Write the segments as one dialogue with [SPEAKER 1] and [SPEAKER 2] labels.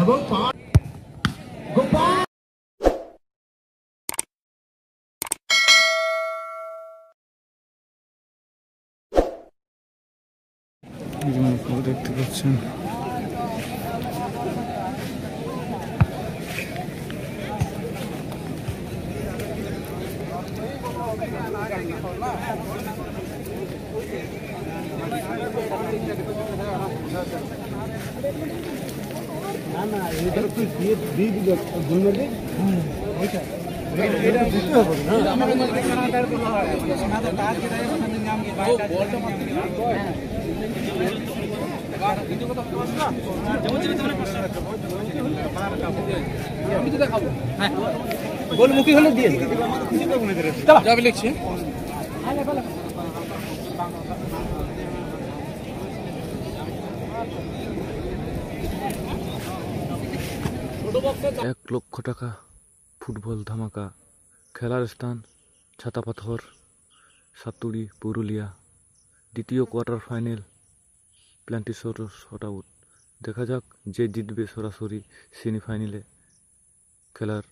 [SPEAKER 1] এবং গোপাল
[SPEAKER 2] দেখতে পাচ্ছেন গোলমুখী হলে দিয়ে যাবে লিখছে।
[SPEAKER 3] ₹1,00,000 টাকা ফুটবল ধামাকা। খেলার স্থান ছাতাপাথর, সাতুড়ি, পুরুলিয়া। দ্বিতীয় কোয়ার্টার ফাইনাল প্ল্যান্টিসোর আউট। দেখা যাক যে জিতবে সরাসরি সেমিফাইনালে খেলার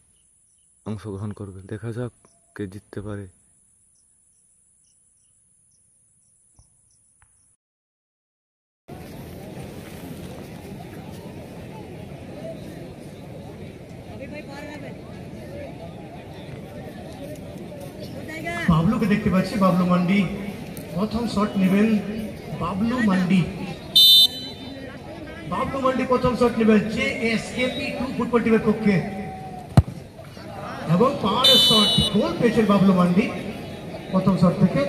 [SPEAKER 3] অংশগ্রহণ করবে। দেখা যাক কে জিততে পারে।
[SPEAKER 1] বাবলুকে দেখতে পাচ্ছি, বাবলু মান্ডি প্রথম শট নেবেন। বাবলু মান্ডি প্রথম শট নেবেন জেএসকেপি 2 ফুটবল টিমের পক্ষে এবং পাওয়ার শট গোল পেয়েছেন বাবলু মান্ডি প্রথম শট থেকে।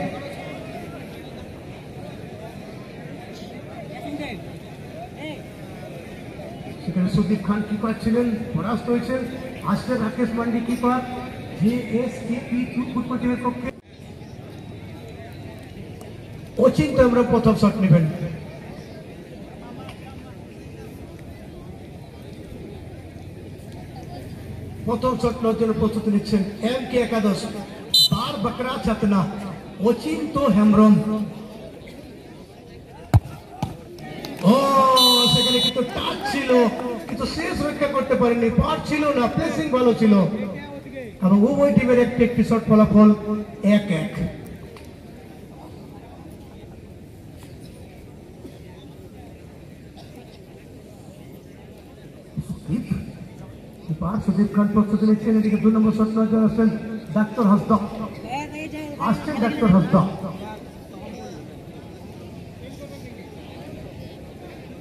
[SPEAKER 1] সেখানে সুদীপ খান কিপার ছিলেন, পরাস্ত হয়েছেন। আসলে রাকেশ মান্ডি কিপার জেএসকেপি 2 ফুটবল টিমের পক্ষে। অচিন্ত আমরা প্রথম শট নেবেন। প্রথম শট নেওয়ার জন্য প্রস্তুতি নিচ্ছেন MK একাদশ, বার বকরা চাতনা, অচিন্ত হেমব্রম। ও সেখানে কিন্তু টাচ ছিল, কিন্তু শেষ রক্ষা করতে পারেনি, পার ছিল না, প্লেসিং ভালো ছিল এবং উভয় টিমের একটি শট ফলাফল 1-1। সুদীপ খান প্রস্তুতি নিচ্ছেন। এদিকে 2 নম্বর শট নেওয়ার জন্য আসছেন ডাক্তার হাসদা।